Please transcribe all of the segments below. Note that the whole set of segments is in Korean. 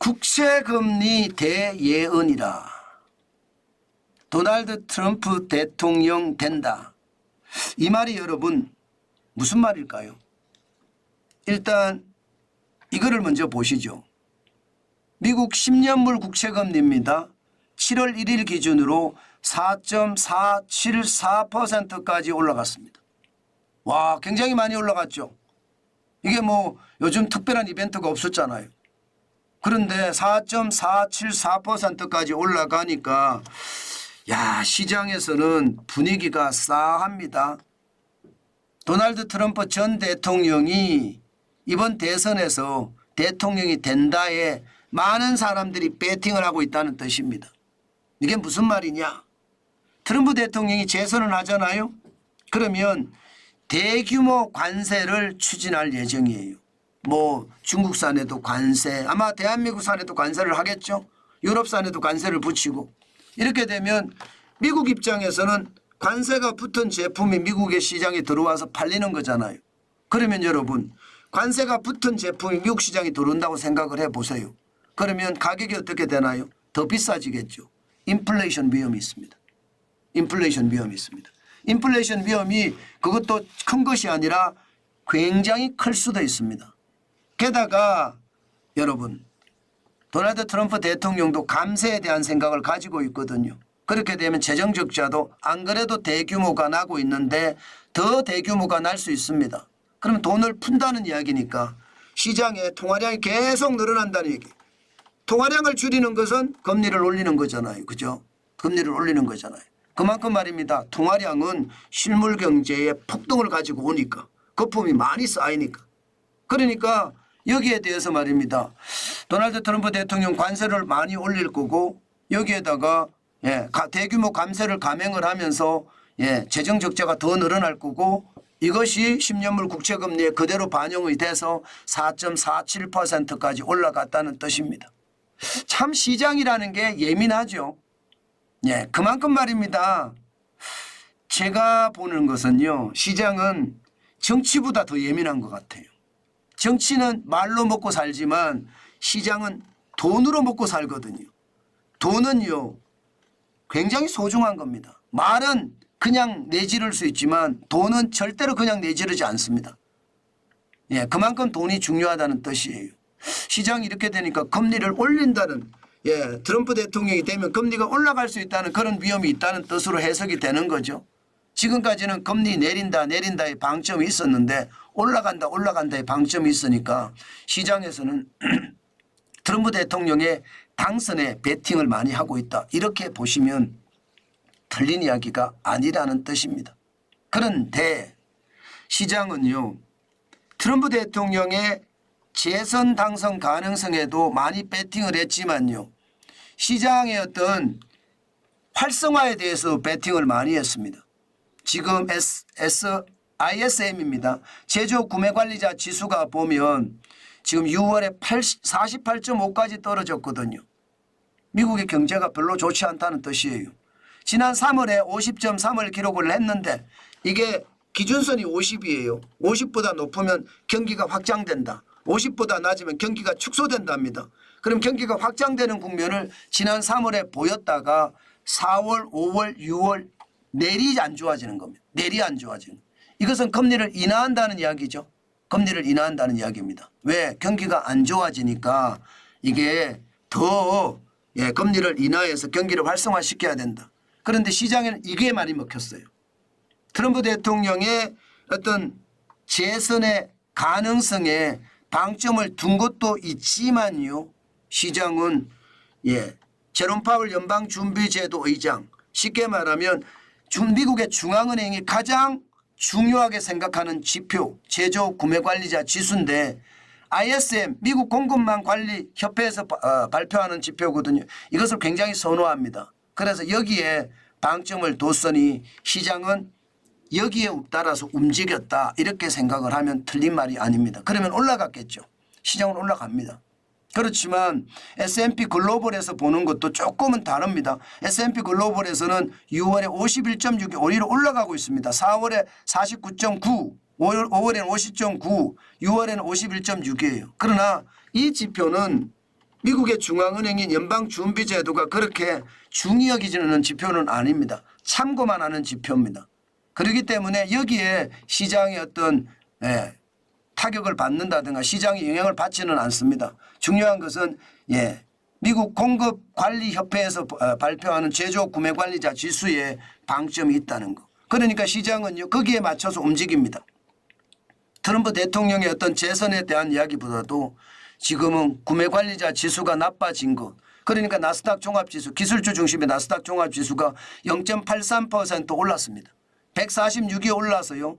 국채금리 대예언이라. 도널드 트럼프 대통령 된다. 이 말이 여러분 무슨 말일까요? 일단 이거를 먼저 보시죠. 미국 10년물 국채금리입니다. 7월 1일 기준으로 4.474%까지 올라갔습니다. 와, 굉장히 많이 올라갔죠. 이게 뭐 요즘 특별한 이벤트가 없었잖아요. 그런데 4.474%까지 올라가니까 야, 시장에서는 분위기가 싸합니다. 도널드 트럼프 전 대통령이 이번 대선에서 대통령이 된다에 많은 사람들이 배팅을 하고 있다는 뜻입니다. 이게 무슨 말이냐? 트럼프 대통령이 재선을 하잖아요. 그러면 대규모 관세를 추진할 예정이에요. 뭐 중국산에도 관세, 아마 대한민국산에도 관세를 하겠죠. 유럽산에도 관세를 붙이고, 이렇게 되면 미국 입장에서는 관세가 붙은 제품이 미국의 시장에 들어와서 팔리는 거잖아요. 그러면 여러분, 관세가 붙은 제품이 미국 시장에 들어온다고 생각을 해보세요. 그러면 가격이 어떻게 되나요? 더 비싸지겠죠. 인플레이션 위험이 있습니다. 인플레이션 위험이 있습니다. 인플레이션 위험이 그것도 큰 것이 아니라 굉장히 클 수도 있습니다. 게다가 여러분, 도널드 트럼프 대통령도 감세에 대한 생각을 가지고 있거든요. 그렇게 되면 재정 적자도 안 그래도 대규모가 나고 있는데 더 대규모가 날 수 있습니다. 그럼 돈을 푼다는 이야기니까 시장에 통화량이 계속 늘어난다는 얘기. 통화량을 줄이는 것은 금리를 올리는 거잖아요. 그죠? 금리를 올리는 거잖아요. 그만큼 말입니다. 통화량은 실물 경제의 폭등을 가지고 오니까, 거품이 많이 쌓이니까. 그러니까 여기에 대해서 말입니다. 도널드 트럼프 대통령 관세를 많이 올릴 거고, 여기에다가 대규모 감세를 감행을 하면서 재정 적자가 더 늘어날 거고, 이것이 10년물 국채금리에 그대로 반영이 돼서 4.47%까지 올라갔다는 뜻입니다. 참 시장이라는 게 예민하죠. 그만큼 말입니다. 제가 보는 것은요, 시장은 정치보다 더 예민한 것 같아요. 정치는 말로 먹고 살지만 시장은 돈으로 먹고 살거든요. 돈은요, 굉장히 소중한 겁니다. 말은 그냥 내지를 수 있지만 돈은 절대로 그냥 내지르지 않습니다. 그만큼 돈이 중요하다는 뜻이에요. 시장이 이렇게 되니까 금리를 올린다는, 트럼프 대통령이 되면 금리가 올라갈 수 있다는 그런 위험이 있다는 뜻으로 해석이 되는 거죠. 지금까지는 금리 내린다의 방점이 있었는데 올라간다의 방점이 있으니까 시장에서는 트럼프 대통령의 당선에 베팅을 많이 하고 있다. 이렇게 보시면 틀린 이야기가 아니라는 뜻입니다. 그런데 시장은요, 트럼프 대통령의 재선 당선 가능성에도 많이 배팅을 했지만요, 시장의 어떤 활성화에 대해서 배팅을 많이 했습니다. 지금 ISM입니다. 제조 구매 관리자 지수가 보면 지금 6월에 48.5까지 떨어졌거든요. 미국의 경제가 별로 좋지 않다는 뜻이에요. 지난 3월에 50.3을 기록을 했는데 이게 기준선이 50이에요. 50보다 높으면 경기가 확장된다. 50보다 낮으면 경기가 축소된답니다. 그럼 경기가 확장되는 국면을 지난 3월에 보였다가 4월, 5월, 6월 내리 안 좋아지는 겁니다. 내리 안 좋아지는. 이것은 금리를 인하한다는 이야기죠. 금리를 인하한다는 이야기입니다. 왜? 경기가 안 좋아지니까 이게 더 금리를 인하해서 경기를 활성화시켜야 된다. 그런데 시장에는 이게 많이 먹혔어요. 트럼프 대통령의 어떤 재선의 가능성에 방점을 둔 것도 있지만요, 시장은 제롬 파월 연방준비제도 의장, 쉽게 말하면 미국의 중앙은행이 가장 중요하게 생각하는 지표, 제조 구매관리자 지수인데 ISM, 미국 공급망 관리 협회에서 발표하는 지표거든요. 이것을 굉장히 선호합니다. 그래서 여기에 방점을 뒀으니 시장은 여기에 따라서 움직였다, 이렇게 생각을 하면 틀린 말이 아닙니다. 그러면 올라갔겠죠. 시장은 올라갑니다. 그렇지만 S&P 글로벌에서 보는 것도 조금은 다릅니다. S&P 글로벌에서는 6월에 51.6이 오히려 올라가고 있습니다. 4월에 49.9, 5월에는 50.9, 6월에는 51.6이에요. 그러나 이 지표는 미국의 중앙은행인 연방준비제도가 그렇게 중히 여기지는 지표는 아닙니다. 참고만 하는 지표입니다. 그렇기 때문에 여기에 시장의 어떤 타격을 받는다든가 시장의 영향을 받지는 않습니다. 중요한 것은 미국 공급관리협회에서 발표하는 제조 구매관리자 지수에 방점이 있다는 거. 그러니까 시장은요 거기에 맞춰서 움직입니다. 트럼프 대통령의 어떤 재선에 대한 이야기보다도 지금은 구매관리자 지수가 나빠진 것. 그러니까 나스닥 종합지수 기술주 중심의 나스닥 종합지수가 0.83% 올랐습니다. 146이 올라서요.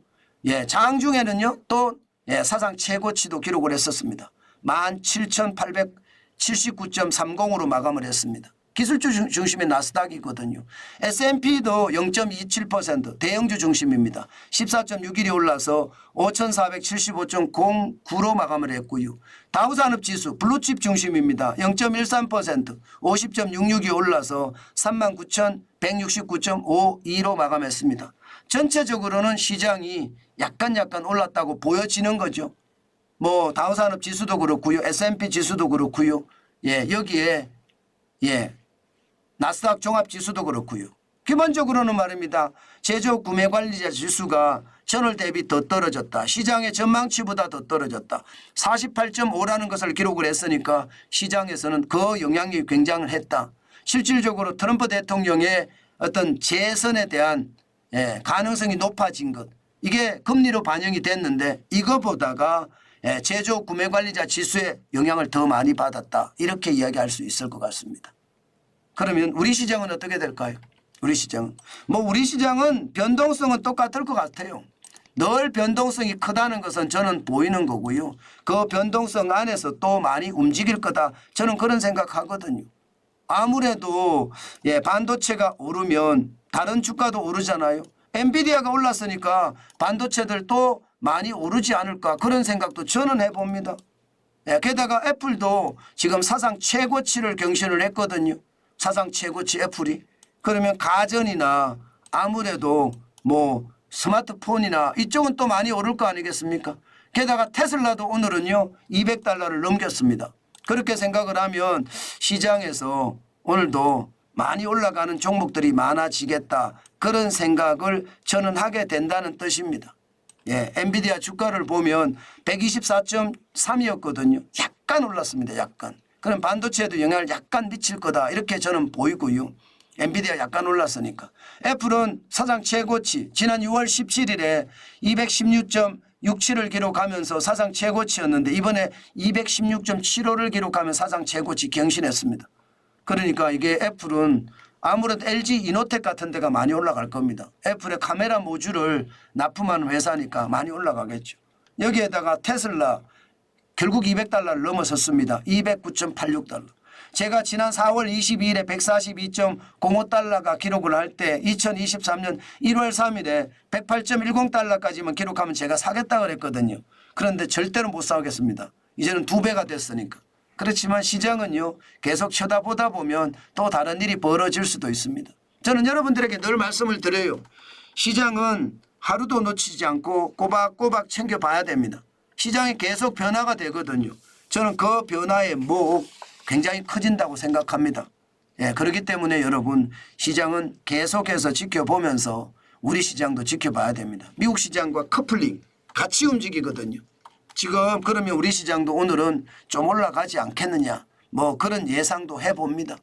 장중에는요 또 사상 최고치도 기록을 했었습니다. 17,879.30으로 마감을 했습니다. 기술주 중심의 나스닥이거든요. S&P도 0.27% 대형주 중심입니다. 14.61이 올라서 5,475.09로 마감을 했고요. 다우산업지수 블루칩 중심입니다. 0.13% 50.66이 올라서 39,169.52로 마감했습니다. 전체적으로는 시장이 약간 올랐다고 보여지는 거죠. 뭐 다우산업지수도 그렇고요. S&P 지수도 그렇고요. 여기에 나스닥 종합지수도 그렇고요. 기본적으로는 말입니다. 제조 구매관리자 지수가 전월 대비 더 떨어졌다. 시장의 전망치보다 더 떨어졌다. 48.5라는 것을 기록을 했으니까 시장에서는 그 영향력이 굉장히 했다. 실질적으로 트럼프 대통령의 어떤 재선에 대한 가능성이 높아진 것. 이게 금리로 반영이 됐는데 이거보다가 제조 구매관리자 지수의 영향을 더 많이 받았다. 이렇게 이야기할 수 있을 것 같습니다. 그러면 우리 시장은 어떻게 될까요? 우리 시장은 변동성은 똑같을 것 같아요. 늘 변동성이 크다는 것은 저는 보이는 거고요. 그 변동성 안에서 또 많이 움직일 거다. 저는 그런 생각하거든요. 아무래도 반도체가 오르면 다른 주가도 오르잖아요. 엔비디아가 올랐으니까 반도체들도 많이 오르지 않을까 그런 생각도 저는 해봅니다. 게다가 애플도 지금 사상 최고치를 경신을 했거든요. 사상 최고치 애플이. 그러면 가전이나 아무래도 뭐 스마트폰이나 이쪽은 또 많이 오를 거 아니겠습니까? 게다가 테슬라도 오늘은요 200달러를 넘겼습니다. 그렇게 생각을 하면 시장에서 오늘도 많이 올라가는 종목들이 많아지겠다. 그런 생각을 저는 하게 된다는 뜻입니다. 엔비디아 주가를 보면 124.3이었거든요. 약간 올랐습니다. 약간. 그럼 반도체에도 영향을 약간 미칠 거다. 이렇게 저는 보이고요. 엔비디아 약간 올랐으니까. 애플은 사상 최고치 지난 6월 17일에 216.67을 기록하면서 사상 최고치였는데 이번에 216.75를 기록하면 사상 최고치 경신했습니다. 그러니까 이게 애플은 아무래도 LG 이노텍 같은 데가 많이 올라갈 겁니다. 애플의 카메라 모듈을 납품하는 회사니까 많이 올라가겠죠. 여기에다가 테슬라 결국 200달러를 넘어섰습니다. 209.86달러. 제가 지난 4월 22일에 142.05달러가 기록을 할 때 2023년 1월 3일에 108.10달러까지만 기록하면 제가 사겠다 그랬거든요. 그런데 절대로 못 사겠습니다. 이제는 2배가 됐으니까. 그렇지만 시장은요 계속 쳐다보다 보면 또 다른 일이 벌어질 수도 있습니다. 저는 여러분들에게 늘 말씀을 드려요. 시장은 하루도 놓치지 않고 꼬박꼬박 챙겨봐야 됩니다. 시장이 계속 변화가 되거든요. 저는 그 변화의 목 굉장히 커진다고 생각합니다. 그렇기 때문에 여러분 시장은 계속해서 지켜보면서 우리 시장도 지켜봐야 됩니다. 미국 시장과 커플링 같이 움직이거든요. 지금 그러면 우리 시장도 오늘은 좀 올라가지 않겠느냐 뭐 그런 예상도 해봅니다.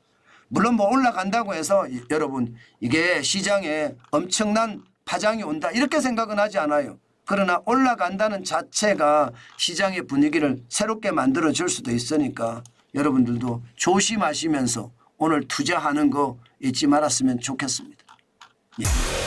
물론 뭐 올라간다고 해서 여러분 이게 시장에 엄청난 파장이 온다 이렇게 생각은 하지 않아요. 그러나 올라간다는 자체가 시장의 분위기를 새롭게 만들어줄 수도 있으니까 여러분들도 조심하시면서 오늘 투자하는 거 잊지 말았으면 좋겠습니다. 예.